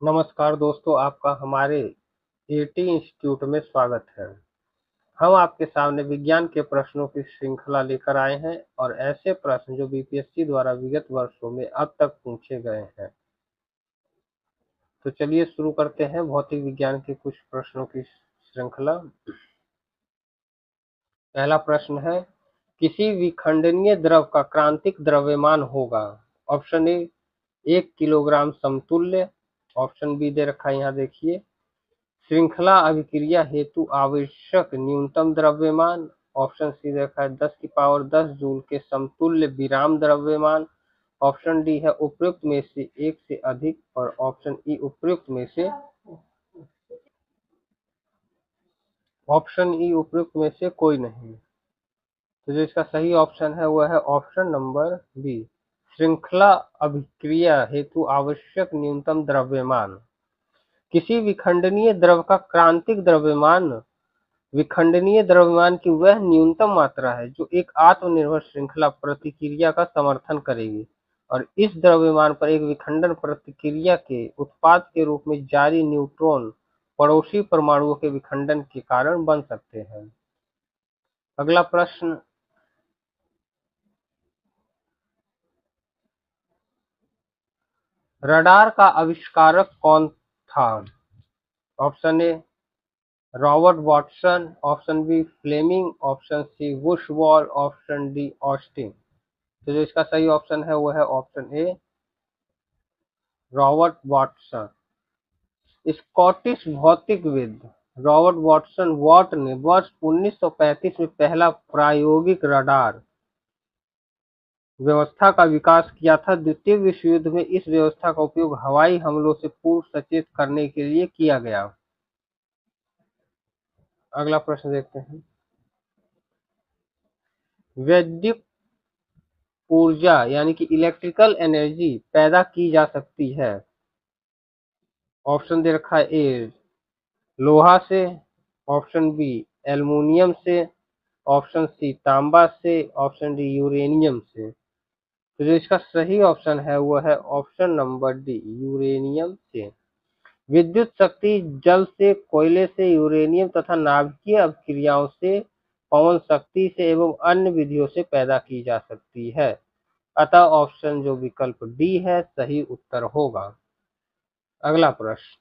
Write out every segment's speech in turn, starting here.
नमस्कार दोस्तों, आपका हमारे एटी इंस्टीट्यूट में स्वागत है। हम आपके सामने विज्ञान के प्रश्नों की श्रृंखला लेकर आए हैं और ऐसे प्रश्न जो बीपीएससी द्वारा विगत वर्षों में अब तक पूछे गए हैं। तो चलिए शुरू करते हैं भौतिक विज्ञान के कुछ प्रश्नों की श्रृंखला। पहला प्रश्न है, किसी विखंडनीय द्रव का क्रांतिक द्रव्यमान होगा। ऑप्शन ए 1 किलोग्राम समतुल्य। ऑप्शन बी दे रखा है, यहाँ देखिए, श्रृंखला अभिक्रिया हेतु आवश्यक न्यूनतम द्रव्यमान। ऑप्शन सी देखा है 10 की पावर 10 जूल के समतुल्य विराम द्रव्यमान। ऑप्शन डी है उपयुक्त में से एक से अधिक और ऑप्शन ई उपयुक्त में से कोई नहीं। तो जो इसका सही ऑप्शन है वह है ऑप्शन नंबर बी, श्रृंखला अभिक्रिया हेतु आवश्यक न्यूनतम द्रव्यमान। किसी विखंडनीय द्रव का क्रांतिक द्रव्यमान विखंडनीय द्रव्यमान की वह न्यूनतम मात्रा है जो एक आत्मनिर्भर श्रृंखला प्रतिक्रिया का समर्थन करेगी और इस द्रव्यमान पर एक विखंडन प्रतिक्रिया के उत्पाद के रूप में जारी न्यूट्रॉन पड़ोसी परमाणुओं के विखंडन के कारण बन सकते हैं। अगला प्रश्न, रडार का आविष्कारक कौन था। Option A Robert Watson. Option B Fleming. Option C वुशबॉल। Option D Austin. तो जो इसका सही ऑप्शन है वो है option A Robert Watson. Scottish भौतिकविद रॉबर्ट वॉटसन वॉट ने वर्ष 1935 में पहला प्रायोगिक रडार व्यवस्था का विकास किया था। द्वितीय विश्व युद्ध में इस व्यवस्था का उपयोग हवाई हमलों से पूर्व सचेत करने के लिए किया गया। अगला प्रश्न देखते हैं, वैद्युत ऊर्जा यानी कि इलेक्ट्रिकल एनर्जी पैदा की जा सकती है। ऑप्शन दे रखा है ए लोहा से। ऑप्शन बी एल्युमिनियम से। ऑप्शन सी तांबा से। ऑप्शन डी यूरेनियम से। तो जो इसका सही ऑप्शन है वो है ऑप्शन नंबर डी यूरेनियम से। विद्युत शक्ति जल से, कोयले से, यूरेनियम तथा नाभिकीय अभिक्रियाओं से, पवन शक्ति से एवं अन्य विधियों से पैदा की जा सकती है। अतः ऑप्शन जो विकल्प डी है सही उत्तर होगा। अगला प्रश्न,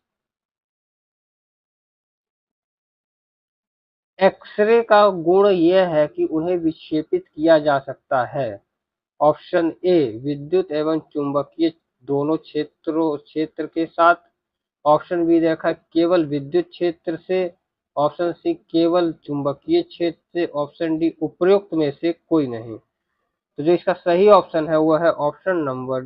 एक्सरे का गुण यह है कि उन्हें विक्षेपित किया जा सकता है। ऑप्शन ए विद्युत एवं चुंबकीय दोनों क्षेत्र के साथ। ऑप्शन बी देखा केवल विद्युत क्षेत्र से। ऑप्शन सी केवल चुंबकीय क्षेत्र से। ऑप्शन डी उपरोक्त में से कोई नहीं। तो जो इसका सही ऑप्शन है वह है ऑप्शन नंबर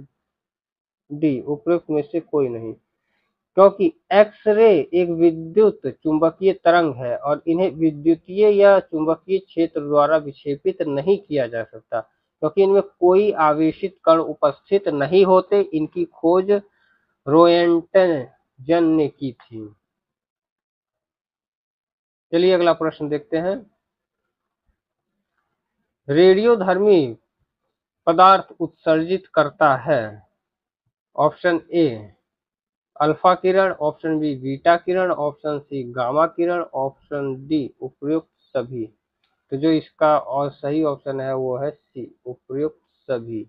डी उपरोक्त में से कोई नहीं, क्योंकि एक्स-रे एक विद्युत चुंबकीय तरंग है और इन्हें विद्युतीय या चुंबकीय क्षेत्र द्वारा विक्षेपित नहीं किया जा सकता, क्योंकि इनमें कोई आवेशित कण उपस्थित नहीं होते। इनकी खोज रोएंटजन ने की थी। चलिए अगला प्रश्न देखते हैं, रेडियोधर्मी पदार्थ उत्सर्जित करता है। ऑप्शन ए अल्फा किरण। ऑप्शन बी बीटा किरण। ऑप्शन सी गामा किरण। ऑप्शन डी उपयुक्त सभी। तो जो इसका और सही ऑप्शन है वो है सी उपयुक्त सभी।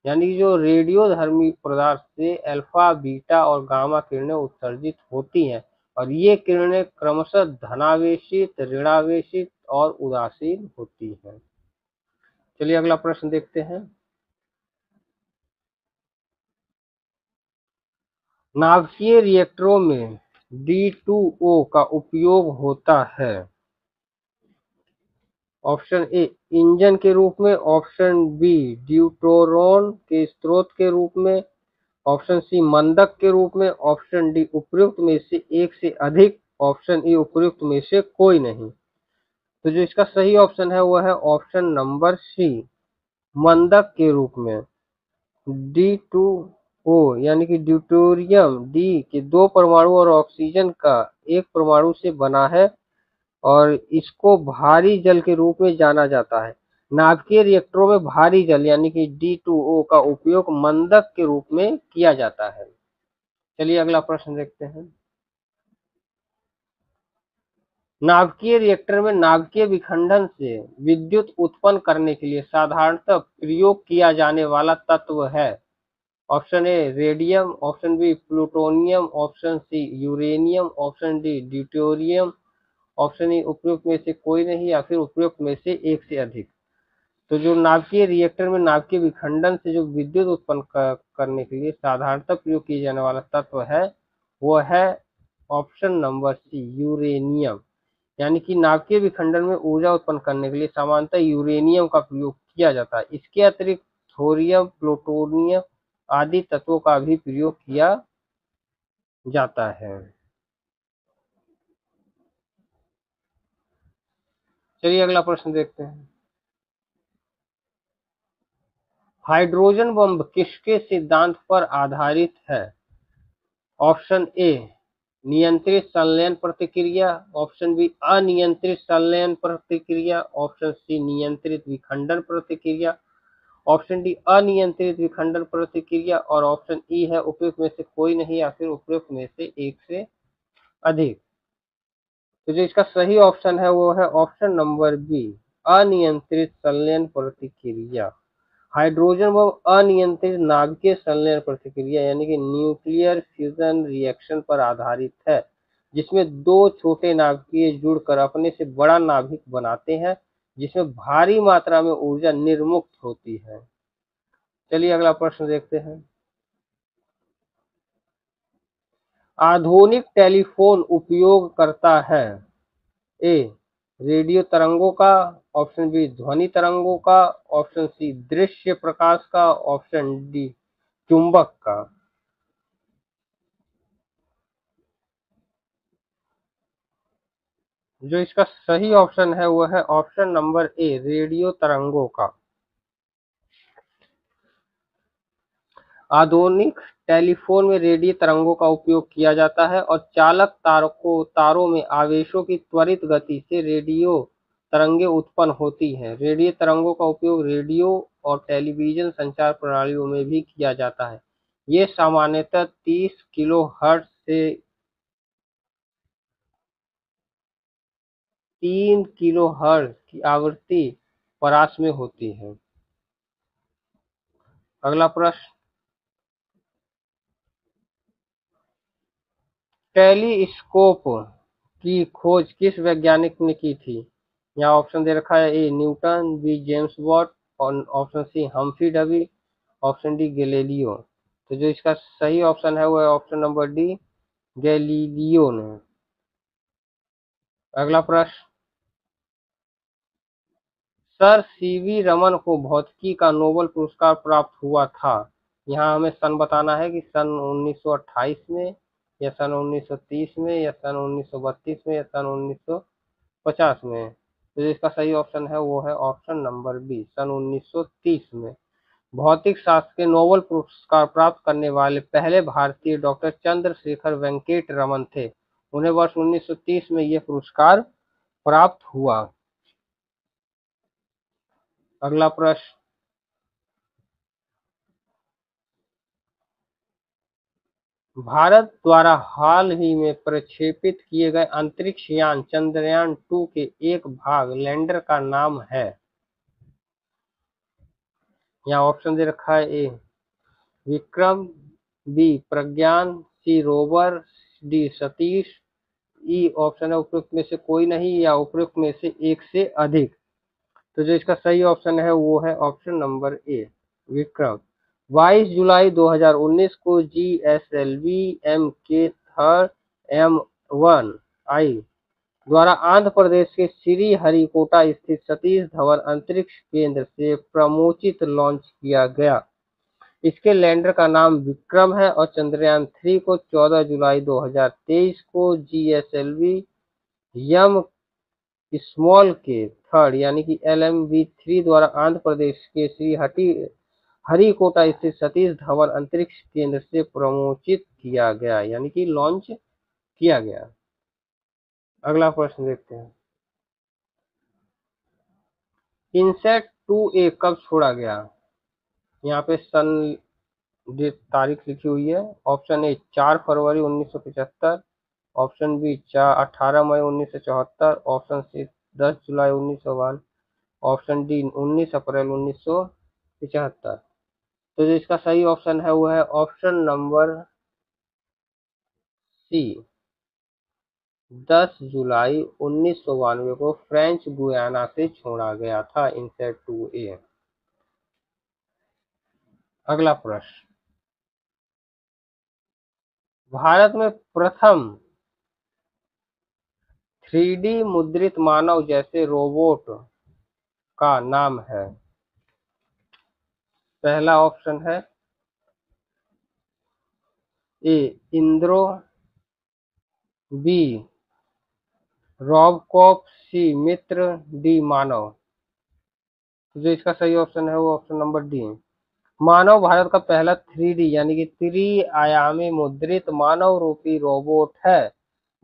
यानी जो रेडियोधर्मी पदार्थ से अल्फा, बीटा और गामा किरणें उत्सर्जित होती हैं और ये किरणें क्रमशः धनावेशित, ऋणावेशित और उदासीन होती हैं। चलिए अगला प्रश्न देखते हैं, नाभिकीय रिएक्टरों में D2O का उपयोग होता है। ऑप्शन ए इंजन के रूप में। ऑप्शन बी ड्यूटोरॉन के स्रोत के रूप में। ऑप्शन सी मंदक के रूप में। ऑप्शन डी उपयुक्त में से एक से अधिक। ऑप्शन ई उपयुक्त में से कोई नहीं। तो जो इसका सही ऑप्शन है वह है ऑप्शन नंबर सी मंदक के रूप में। D2O यानी कि ड्यूटेरियम डी के 2 परमाणु और ऑक्सीजन का 1 परमाणु से बना है और इसको भारी जल के रूप में जाना जाता है। नाभिकीय रिएक्टरों में भारी जल यानी कि D2O का उपयोग मंदक के रूप में किया जाता है। चलिए अगला प्रश्न देखते हैं। नाभिकीय रिएक्टर में नाभिकीय विखंडन से विद्युत उत्पन्न करने के लिए साधारणतः प्रयोग किया जाने वाला तत्व है। Option A radium, option B plutonium, option C uranium, option D deuterium, option E उपयुक्त में से कोई नहीं या फिर उपयुक्त में से एक से अधिक। तो जो नाभिकीय रिएक्टर में नाभिकीय विखंडन से जो विद्युत उत्पन्न करने के लिए साधारणतः प्रयोग किए जाने वाला तत्व है वो है ऑप्शन नंबर सी यूरेनियम। यानी कि नाभिकीय विखंडन में ऊर्जा उत्पन्न करने के लिए सामान्यतः यूरेनियम का प्रयोग किया जाता है। इसके अतिरिक्त थोरियम, प्लूटोनियम आदि तत्वों का भी प्रयोग किया जाता है। चलिए अगला प्रश्न देखते हैं। हाइड्रोजन बम किसके सिद्धांत पर आधारित है? ऑप्शन ए नियंत्रित संलयन प्रतिक्रिया, ऑप्शन बी अनियंत्रित संलयन प्रतिक्रिया, ऑप्शन सी नियंत्रित विखंडन प्रतिक्रिया, ऑप्शन डी अनियंत्रित विखंडन प्रतिक्रिया और ऑप्शन ई है उपयुक्त में से कोई नहीं या फिर उपयुक्त में से एक से अधिक। तो जो इसका सही ऑप्शन है वो है ऑप्शन नंबर बी अनियंत्रित संलयन प्रतिक्रिया। हाइड्रोजन बम अनियंत्रित नाभिकीय संलयन प्रतिक्रिया यानी कि न्यूक्लियर फ्यूजन रिएक्शन पर आधारित है, जिसमें दो छोटे नाभिकीय जुड़कर अपने से बड़ा नाभिक बनाते हैं, जिसमें भारी मात्रा में ऊर्जा निर्मुक्त होती है। चलिए अगला प्रश्न देखते हैं। आधुनिक टेलीफोन उपयोग करता है ए रेडियो तरंगों का, ऑप्शन बी ध्वनि तरंगों का, ऑप्शन सी दृश्य प्रकाश का, ऑप्शन डी चुंबक का। जो इसका सही ऑप्शन है वो है ऑप्शन नंबर ए रेडियो तरंगों का। आधुनिक टेलीफोन में रेडियो तरंगों का उपयोग किया जाता है और चालक तारों में आवेशों की त्वरित गति से रेडियो तरंगें उत्पन्न होती हैं। रेडियो तरंगों का उपयोग रेडियो और टेलीविजन संचार प्रणालियों में भी किया जाता है। ये सामान्यतः 30 किलोहर्ट्ज से 3 किलोहर्ट्ज की आवृत्ति परास में होती है। अगला प्रश्न। टेलीस्कोप की खोज किस वैज्ञानिक ने की थी? यहाँ ऑप्शन दे रखा है A Newton, B James Watt और option C Humphry Davy, option D Galileo. तो जो इसका सही ऑप्शन है वो है ऑप्शन नंबर डी गैलीलियो ने। अगला प्रश्न। सर सीवी रमन को भौतिकी का नोबेल पुरस्कार प्राप्त हुआ था। यहाँ हमें सन बताना है कि सन 1928 में या सन 1930 में या सन 1932 में या सन 1950 में। तो इसका सही ऑप्शन है वो है ऑप्शन नंबर बी सन 1930 में। भौतिक शास्त्र के नोबेल पुरस्कार प्राप्त करने वाले पहले भारतीय डॉक्टर चंद्रशेखर वेंकट रमन थे। उन्हें वर्ष 1930 में यह पुरस्कार प्राप्त हुआ। अगला प्रश्न। भारत द्वारा हाल ही में प्रक्षेपित किए गए अंतरिक्ष यान चंद्रयान-2 के एक भाग लैंडर का नाम है। यहाँ ऑप्शन दे रखा है A Vikram, B Pragyan, C rover, D Satish, E option है उपयुक्त में से कोई नहीं या उपयुक्त में से एक से अधिक। तो जो इसका सही ऑप्शन है वो है ऑप्शन नंबर ए विक्रम। 22 जुलाई 2019 को जीएसएलवी एम के थर्ड M1I द्वारा आंध्र प्रदेश के श्रीहरिकोटा स्थित सतीश धवन अंतरिक्ष केंद्र से प्रमोचित लॉन्च किया गया। इसके लैंडर का नाम विक्रम है और चंद्रयान-3 को 14 जुलाई 2023 को जीएसएलवी यम स्मॉल के थर्ड यानी कि LMV-3 द्वारा आंध्र प्रदेश के श्रीहरिकोटा स्थित सतीश धवन अंतरिक्ष केंद्र से प्रमोचित किया गया यानी कि लॉन्च किया गया। अगला प्रश्न देखते हैं। इनसैट 2A कब छोड़ा गया? यहाँ पे सन तारीख लिखी हुई है। ऑप्शन ए 4 फरवरी 1975, ऑप्शन बी 18 मई 1974, ऑप्शन सी 10 जुलाई 1952, ऑप्शन डी 19 अप्रैल 1975। तो जो इसका सही ऑप्शन है वो है ऑप्शन नंबर सी, 10 जुलाई 1992 को फ्रेंच गुयाना से छोड़ा गया था इनसेट 2A। अगला प्रश्न, भारत में प्रथम 3D मुद्रित मानव जैसे रोबोट का नाम है। पहला ऑप्शन है ए इंद्रो, बी रॉबकॉप, सी मित्र, डी मानव। तो जो इसका सही ऑप्शन है वो ऑप्शन नंबर डी है। मानव भारत का पहला 3D यानी कि त्रि-आयामी मुद्रित मानव रूपी रोबोट है।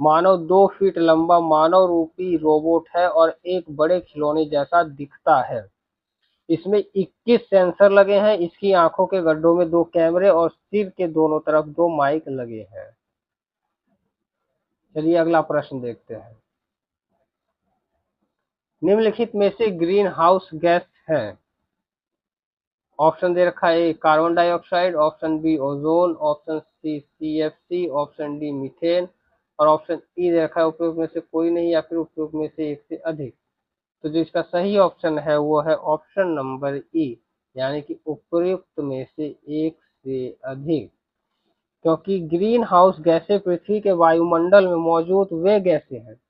मानव 2 फीट लंबा मानव रूपी रोबोट है और एक बड़े खिलौने जैसा दिखता है। इसमें 21 सेंसर लगे हैं। इसकी आंखों के गड्ढों में 2 कैमरे और सिर के दोनों तरफ 2 माइक लगे हैं। चलिए अगला प्रश्न देखते हैं। निम्नलिखित में से ग्रीन हाउस गैस है। ऑप्शन दे रखा है A carbon dioxide, option B ozone, option C CFC, option D methane और ऑप्शन ई दे रखा है उपयुक्त में से कोई नहीं या फिर उपयुक्त में से एक से अधिक। तो जो इसका सही ऑप्शन है वो है ऑप्शन नंबर ई, यानी कि उपयुक्त में से एक से अधिक। क्योंकि ग्रीन हाउस गैसें पृथ्वी के वायुमंडल में मौजूद वे गैसें हैं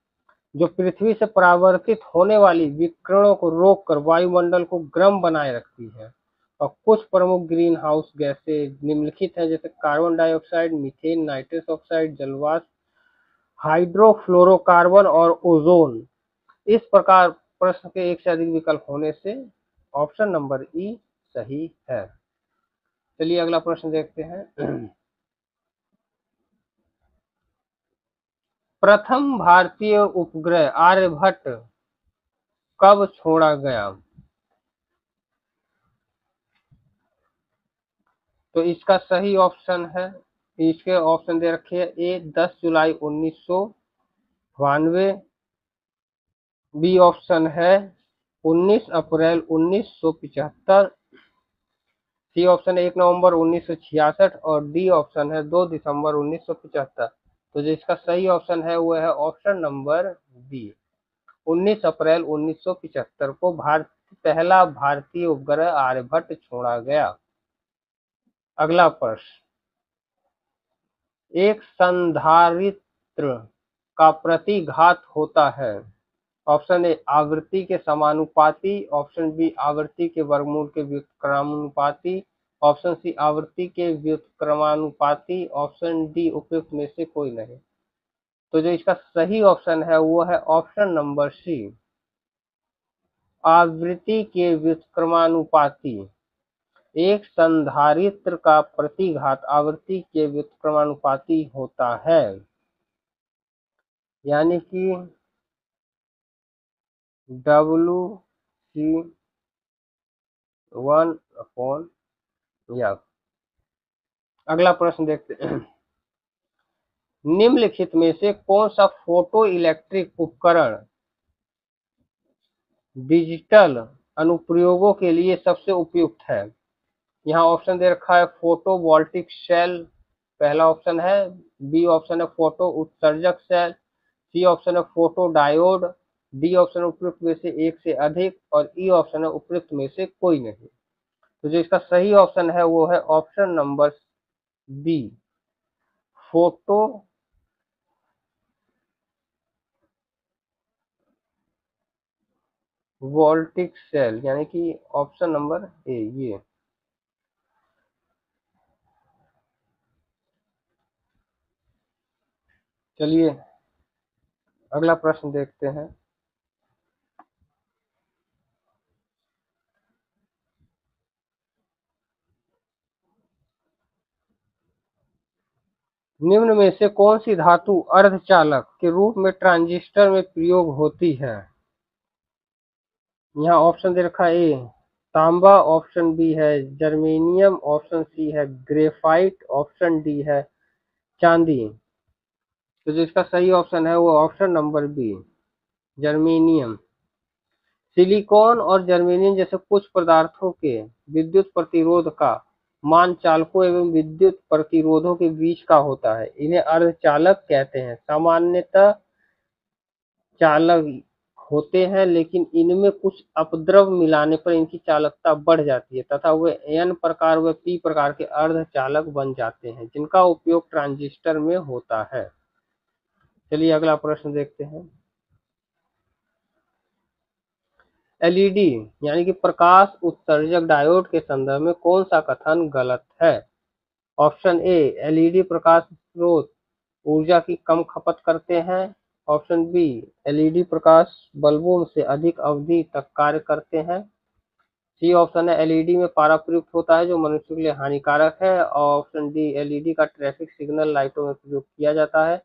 जो पृथ्वी से परावर्तित होने वाली विकिरणों को रोककर वायुमंडल को गर्म बनाए रखती है। और कुछ प्रमुख ग्रीन हाउस गैसें निम्नलिखित हैं, जैसे carbon dioxide, methane, nitrous oxide, जलवाष्प, हाइड्रोफ्लोरोकार्बन और ओजोन। इस प्रकार प्रश्न के एक से अधिक विकल्प होने से ऑप्शन नंबर ई सही है। चलिए अगला प्रश्न देखते हैं। प्रथम भारतीय उपग्रह आर्यभट्ट कब छोड़ा गया? तो इसका सही ऑप्शन है, इसके ऑप्शन दे रखे हैं ए 10 जुलाई 1992, बी ऑप्शन है 19 अप्रैल 1975, सी ऑप्शन है 1 नवंबर 1966 और डी ऑप्शन है 2 दिसंबर 1975। तो जो इसका सही ऑप्शन है वो है ऑप्शन नंबर बी, 19 अप्रैल 1975 को पहला भारतीय उपग्रह आर्यभट्ट छोड़ा गया। अगला प्रश्न, एक संधारित्र का प्रतिघात होता है। ऑप्शन ए आवृत्ति के समानुपाती, ऑप्शन बी आवृत्ति के वर्गमूल के व्युत्क्रमानुपाती, ऑप्शन सी आवृत्ति के व्युत्क्रमानुपाती, ऑप्शन डी उपयुक्त में से कोई नहीं। तो जो इसका सही ऑप्शन है वो है ऑप्शन नंबर सी, आवृत्ति के व्युत्क्रमानुपाती। एक संधारित्र का प्रतिघात आवृत्ति के व्युत्क्रमानुपाती होता है, यानी कि WC1/F। अगला प्रश्न देखते हैं। निम्नलिखित में से कौन सा फोटो इलेक्ट्रिक उपकरण डिजिटल अनुप्रयोगों के लिए सबसे उपयुक्त है? यहाँ ऑप्शन दे रखा है फोटो वोल्टिक सेल, पहला ऑप्शन है, बी ऑप्शन है फोटो उत्सर्जक सेल, सी ऑप्शन है फोटो डायोड, डी ऑप्शन उपयुक्त में से एक से अधिक और ई ऑप्शन है उपयुक्त में से कोई नहीं। तो जो इसका सही ऑप्शन है वो है option number B, photovoltaic cell, यानी कि ऑप्शन नंबर ए ये। चलिए अगला प्रश्न देखते हैं। निम्न में से कौन सी धातु अर्धचालक के रूप में ट्रांजिस्टर में प्रयोग होती है? यहाँ ऑप्शन दे रखा है ए तांबा ऑप्शन बी है, जर्मेनियम ऑप्शन सी है, ग्रेफाइट ऑप्शन डी है, चांदी। तो जो इसका सही ऑप्शन है वो option number B, germanium. Silicon और जर्मेनियम जैसे कुछ पदार्थों के विद्युत प्रतिरोध का मान चालकों एवं विद्युत प्रतिरोधों के बीच का होता है। इन्हें अर्धचालक कहते हैं। सामान्यतः चालक होते हैं, लेकिन इनमें कुछ अपद्रव मिलाने पर इनकी चालकता बढ़ जाती है तथा वे एन प्रकार व पी प्रकार के अर्धचालक बन जाते हैं, जिनका उपयोग ट्रांजिस्टर में होता है। चलिए अगला प्रश्न देखते हैं। एलईडी यानी कि प्रकाश उत्सर्जक डायोड के संदर्भ में कौन सा कथन गलत है? ऑप्शन ए, एलईडी प्रकाश स्रोत ऊर्जा की कम खपत करते हैं। ऑप्शन बी, एलईडी प्रकाश बल्बों से अधिक अवधि तक कार्य करते हैं। सी ऑप्शन है, एलईडी में पारा प्रयुक्त होता है जो मनुष्य के लिए हानिकारक है। ऑप्शन डी, एलईडी का ट्रैफिक सिग्नल लाइटों में प्रयोग किया जाता है।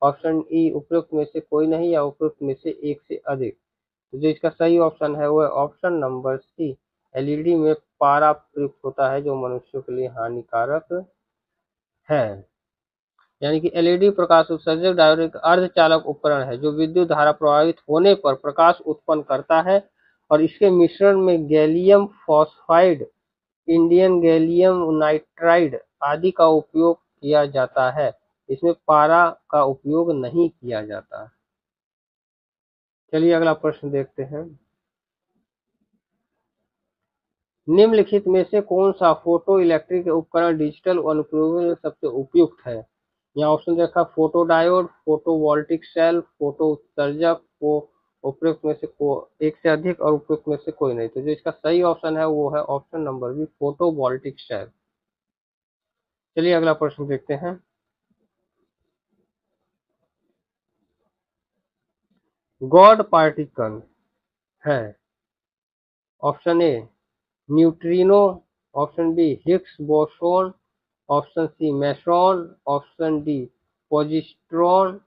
ऑप्शन ई, उपयुक्त में से कोई नहीं या उपयुक्त में से एक से अधिक। तो जो इसका सही ऑप्शन है वो है ऑप्शन नंबर सी, एलईडी में पारा प्रयुक्त होता है जो मनुष्यों के लिए हानिकारक है। यानी कि एलईडी प्रकाश उत्सर्जक डायोड एक अर्धचालक उपकरण है जो विद्युत धारा प्रवाहित होने पर प्रकाश उत्पन्न करता है और इसके मिश्रण में gallium phosphide, indium gallium nitride आदि का उपयोग किया जाता है। इसमें पारा का उपयोग नहीं किया जाता। चलिए अगला प्रश्न देखते हैं। निम्नलिखित में से कौन सा फोटो इलेक्ट्रिक उपकरण डिजिटल अनुप्रयोगों में सबसे उपयुक्त है? यहाँ ऑप्शन देखा, photodiode, photovoltaic cell, photo उत्सर्जक, उपयुक्त में से एक से अधिक और उपयुक्त में से कोई नहीं। तो जो इसका सही ऑप्शन है वो है option number B, photovoltaic cell. चलिए अगला प्रश्न देखते हैं। गॉड पार्टिकल है। Option A, neutrino. Option B, Higgs boson. Option C, meson. Option D, positron.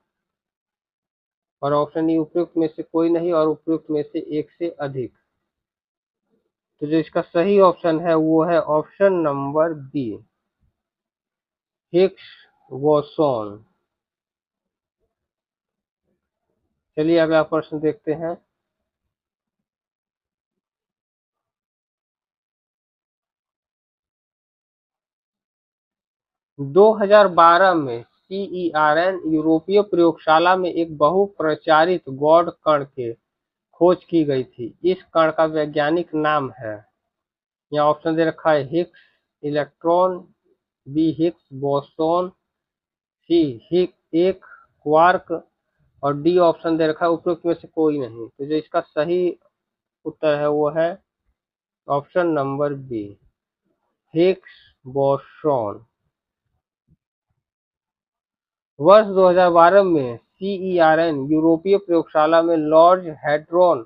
और ऑप्शन ई, उपयुक्त में से कोई नहीं और उपयुक्त में से एक से अधिक। तो जो इसका सही ऑप्शन है वो है option number B, Higgs boson. चलिए अगला प्रश्न देखते हैं। 2012 में CERN यूरोपीय प्रयोगशाला में एक बहुप्रचारित गॉड कण के खोज की गई थी। इस कण का वैज्ञानिक नाम है, यहाँ ऑप्शन दे रखा है, Higgs electron, B Higgs boson, C एक क्वार्क और डी ऑप्शन दे रखा है उपयुक्त में से कोई नहीं। तो जो इसका सही उत्तर है वो है option number B, Higgs boson. वर्ष 2012 में CERN यूरोपीय प्रयोगशाला में लॉर्ज हैड्रॉन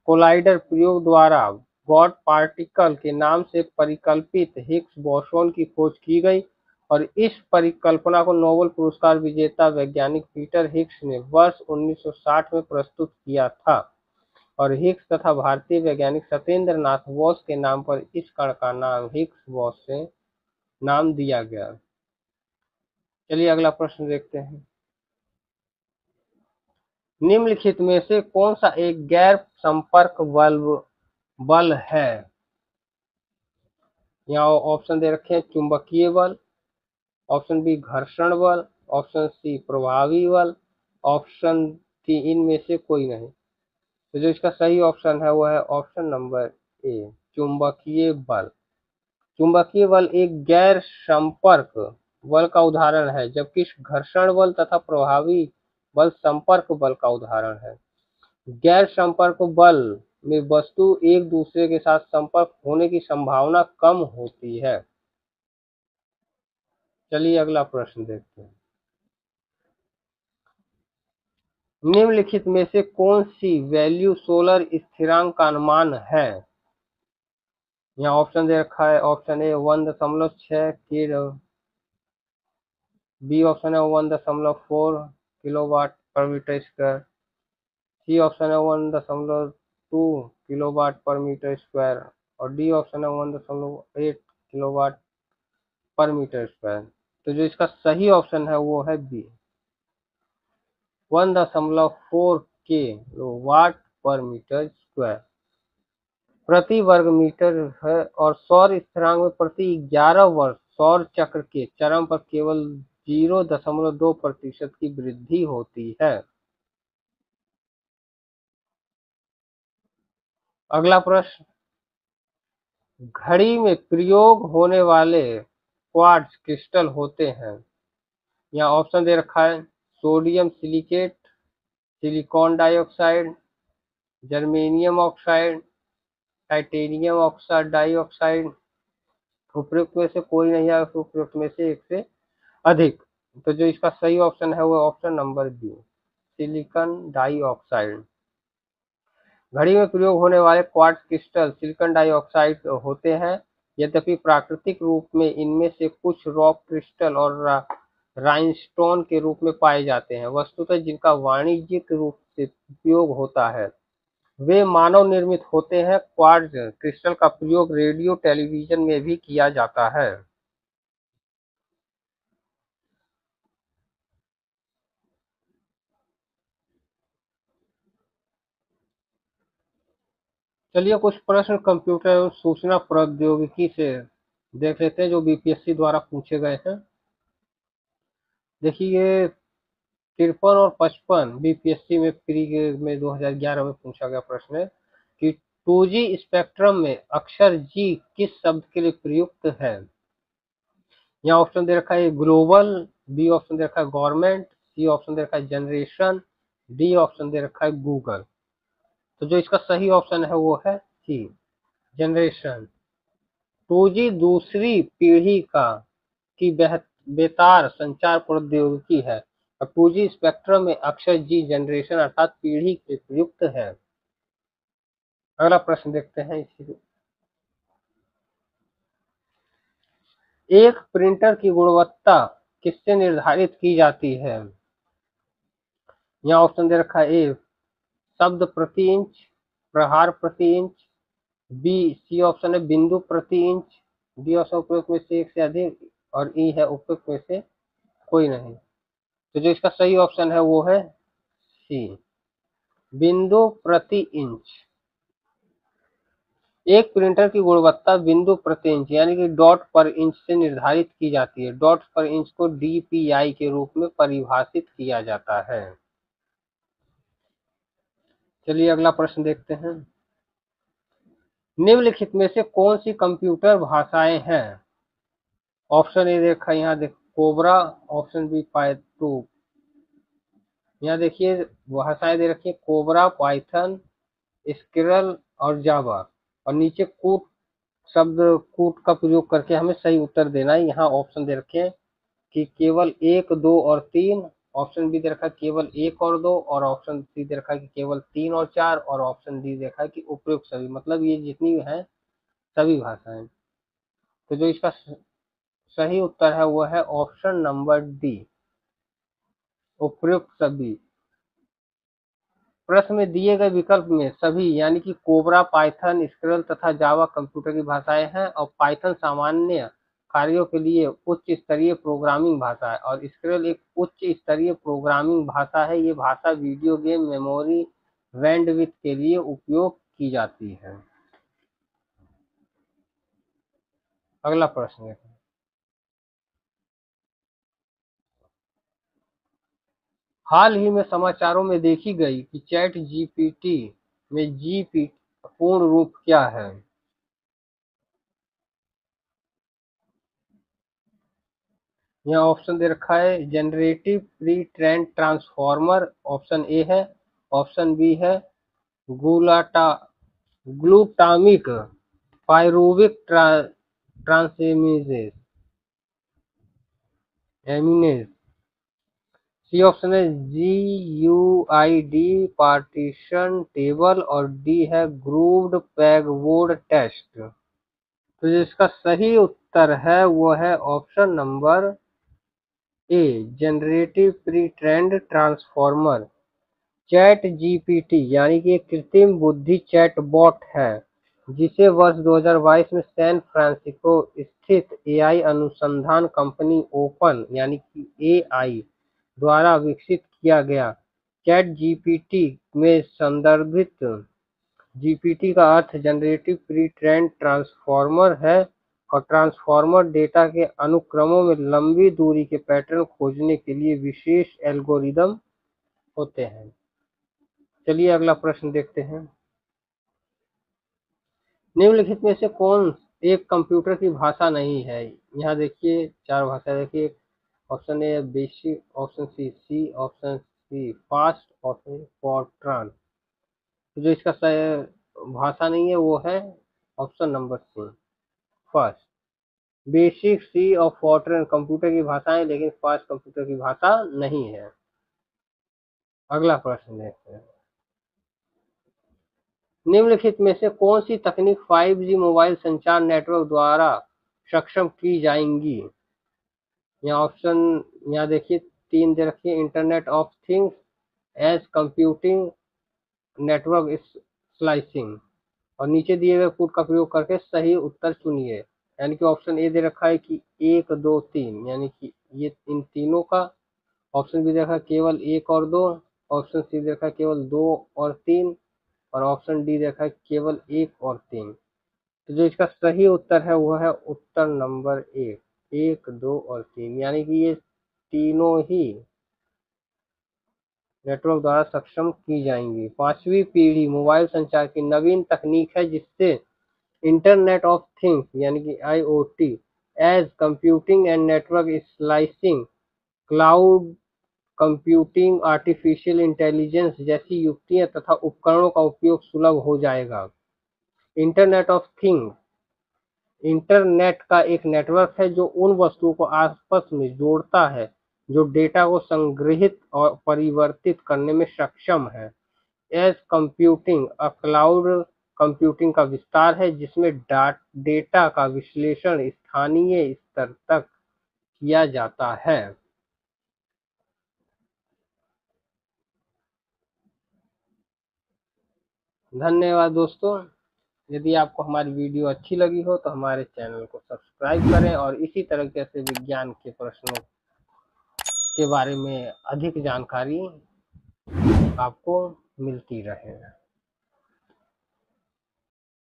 कोलाइडर प्रयोग द्वारा गॉड पार्टिकल के नाम से परिकल्पित हिग्स बोसोन की खोज की गई और इस परिकल्पना को नोबेल पुरस्कार विजेता वैज्ञानिक पीटर हिग्स ने वर्ष 1960 में प्रस्तुत किया था और हिग्स तथा भारतीय वैज्ञानिक सत्येंद्र नाथ बोस के नाम पर इस कण का नाम हिग्स बोसोन नाम दिया गया। चलिए अगला प्रश्न देखते हैं। निम्नलिखित में से कौन सा एक गैर संपर्क बल है? यहाँ ऑप्शन दे रखे हैं, चुंबकीय बल। ऑप्शन बी, घर्षण बल। ऑप्शन सी, प्रभावी बल। ऑप्शन डी, इनमें से कोई नहीं। तो जो इसका सही ऑप्शन है वो है ऑप्शन नंबर ए, चुंबकीय बल। चुंबकीय बल एक गैर संपर्क बल का उदाहरण है, जबकि घर्षण बल तथा प्रभावी बल संपर्क बल का उदाहरण है। गैर संपर्क बल में वस्तु एक दूसरे के साथ संपर्क होने की संभावना कम होती है। चलिए अगला प्रश्न देखते हैं। निम्नलिखित में से कौन सी वैल्यू सोलर स्थिरांक का अनुमान है? यहाँ ऑप्शन दे रखा है, ऑप्शन ए 1.6 बी ऑप्शन है 1.4 किलोवाट पर मीटर स्क्वायर, सी ऑप्शन है 1.2 किलोवाट पर मीटर स्क्वायर और डी ऑप्शन है 1.8 किलोवाट पर मीटर स्क्वायर। तो जो इसका सही ऑप्शन है वो है बी, 1.4 किलोवाट पर मीटर स्क्वायर प्रति वर्ग मीटर है। और सौर स्थिरांक में प्रति 11 वर्ष सौर चक्र के चरम पर केवल 0.2% की वृद्धि होती है। अगला प्रश्न, घड़ी में प्रयोग होने वाले क्वार्ट्ज क्रिस्टल होते हैं। यहाँ ऑप्शन दे रखा है sodium silicate, silicon dioxide, germanium oxide, titanium oxide dioxide. उपयुक्त में से कोई नहीं है, उपयुक्त में से एक से अधिक। तो जो इसका सही ऑप्शन है वो option number B, silicon dioxide. घड़ी में प्रयोग होने वाले क्वार्ट्ज क्रिस्टल सिलिकॉन डाइऑक्साइड होते हैं। यद्यपि प्राकृतिक रूप में इनमें से कुछ रॉक क्रिस्टल और राइनस्टोन के रूप में पाए जाते हैं। वस्तुतः जिनका वाणिज्यिक रूप से उपयोग होता है वे मानव निर्मित होते हैं। क्वार्ट्ज क्रिस्टल का प्रयोग रेडियो टेलीविजन में भी किया जाता है। चलिए कुछ प्रश्न कंप्यूटर एवं सूचना प्रौद्योगिकी से देख लेते हैं जो बीपीएससी द्वारा पूछे गए हैं। देखिए 53 और 55 बीपीएससी में प्री में 2011 में पूछा गया प्रश्न है कि 2G स्पेक्ट्रम में अक्षर जी किस शब्द के लिए प्रयुक्त है। यहाँ ऑप्शन दे रखा है ग्लोबल, बी ऑप्शन दे रखा है गवर्नमेंट, सी ऑप्शन दे रखा है जनरेशन, डी ऑप्शन दे रखा है गूगल। तो जो इसका सही ऑप्शन है वो है सी, जनरेशन। 2G दूसरी पीढ़ी का की बेतार संचार प्रौद्योगिकी है और 2G स्पेक्ट्रम में अक्षर जी जनरेशन अर्थात पीढ़ी के प्रयुक्त है। अगला प्रश्न देखते हैं इसी। एक प्रिंटर की गुणवत्ता किससे निर्धारित की जाती है। यहाँ ऑप्शन दे रखा है ए शब्द प्रति इंच, प्रहार प्रति इंच, बी सी ऑप्शन है बिंदु प्रति इंच, डी ऑप्शन उपयुक्त में से एक से अधिक और ई है उपयुक्त में से कोई नहीं। तो जो इसका सही ऑप्शन है वो है सी, बिंदु प्रति इंच। एक प्रिंटर की गुणवत्ता बिंदु प्रति इंच यानी कि डॉट पर इंच से निर्धारित की जाती है। डॉट पर इंच को डीपीआई के रूप में परिभाषित किया जाता है। चलिए अगला प्रश्न देखते हैं। निम्नलिखित में से कौन सी कंप्यूटर भाषाएं हैं। ऑप्शन ए देखा यहाँ देख कोबरा, ऑप्शन बी पाइथन। यहाँ देखिए भाषाएं दे रखी है कोबरा, पाइथन, स्क्रिल और जावा। और नीचे कूट शब्द कूट का प्रयोग करके हमें सही उत्तर देना है। यहाँ ऑप्शन दे रखे हैं कि केवल 1, 2 और 3, ऑप्शन बी दे रखा है केवल 1 और 2 और ऑप्शन सी दे रखा है कि केवल 3 और 4 और ऑप्शन डी देखा है कि उपयुक्त सभी, मतलब ये जितनी है सभी भाषाएं। तो जो इसका सही उत्तर है वो है ऑप्शन नंबर डी, उपयुक्त सभी। प्रश्न में दिए गए विकल्प में सभी यानी कि कोबरा, पाइथन, स्क्रिल तथा जावा कंप्यूटर की भाषाएं हैं और पाइथन सामान्य कार्यों के लिए उच्च स्तरीय प्रोग्रामिंग भाषा है और स्क्रिल एक उच्च स्तरीय प्रोग्रामिंग भाषा है। ये भाषा वीडियो गेम मेमोरी बैंडविड्थ के लिए उपयोग की जाती है। अगला प्रश्न है, हाल ही में समाचारों में देखी गई कि चैट जीपीटी में जीपी पूर्ण रूप क्या है। यहाँ ऑप्शन दे रखा है generative pre trained transformer, option A है, ऑप्शन बी है गुलाटा glutamic pyruvic transaminase aminase, C option है G U I D partition table और डी है ग्रूव्ड पेगबोर्ड टेस्ट। तो जिसका सही उत्तर है वो है option number A generative pre trained transformer. Chat GPT यानी कि एक कृत्रिम बुद्धि चैटबॉट है जिसे वर्ष 2022 में सैन फ्रांसिस्को स्थित एआई अनुसंधान कंपनी ओपन यानी कि एआई द्वारा विकसित किया गया। चैट जीपीटी में संदर्भित जीपीटी का अर्थ जनरेटिव प्री ट्रेन्ड ट्रांसफॉर्मर है और ट्रांसफॉर्मर डेटा के अनुक्रमों में लंबी दूरी के पैटर्न खोजने के लिए विशेष एल्गोरिदम होते हैं। चलिए अगला प्रश्न देखते हैं। निम्नलिखित में से कौन एक कंप्यूटर की भाषा नहीं है? यहाँ देखिए चार भाषा देखिए। Option A BASIC, option C, option C fast, option Fortran. तो जो इसका भाषा नहीं है वो है option number C first. BASIC, C और फॉरट्रान कंप्यूटर की भाषा है, लेकिन फास्ट कंप्यूटर की भाषा नहीं है। अगला प्रश्न देखते हैं। निम्नलिखित में से कौन सी तकनीक 5G मोबाइल संचार नेटवर्क द्वारा सक्षम की जाएंगी? यहाँ ऑप्शन यहाँ देखिए तीन दे रखिए। Internet of things, edge computing, network slicing. और नीचे दिए गए कोड का प्रयोग करके सही उत्तर चुनिए। यानी कि ऑप्शन ए दे रखा है कि 1, 2, 3, यानी कि ये इन तीनों का। ऑप्शन बी दे रखा है केवल 1 और 2। ऑप्शन सी दे रखा है केवल 2 और 3। और ऑप्शन डी दे रखा है केवल 1 और 3। तो जो इसका सही उत्तर है वो है उत्तर नंबर ए, 1, 2 और 3, यानी कि ये तीनों ही नेटवर्क द्वारा सक्षम की जाएंगी। 5वीं पीढ़ी मोबाइल संचार की नवीन तकनीक है जिससे इंटरनेट ऑफ थिंग्स यानी कि IoT, edge computing and network slicing, cloud computing, artificial intelligence जैसी युक्तियां तथा उपकरणों का उपयोग सुलभ हो जाएगा। इंटरनेट ऑफ थिंग्स इंटरनेट का एक नेटवर्क है जो उन वस्तुओं को आपस में जोड़ता है जो डेटा को संग्रहित और परिवर्तित करने में सक्षम है। एज कंप्यूटिंग क्लाउड कंप्यूटिंग का विस्तार है जिसमें डेटा का विश्लेषण स्थानीय स्तर तक किया जाता है। धन्यवाद दोस्तों। यदि आपको हमारी वीडियो अच्छी लगी हो तो हमारे चैनल को सब्सक्राइब करें और इसी तरह के ऐसे विज्ञान के प्रश्नों के बारे में अधिक जानकारी आपको मिलती रहे।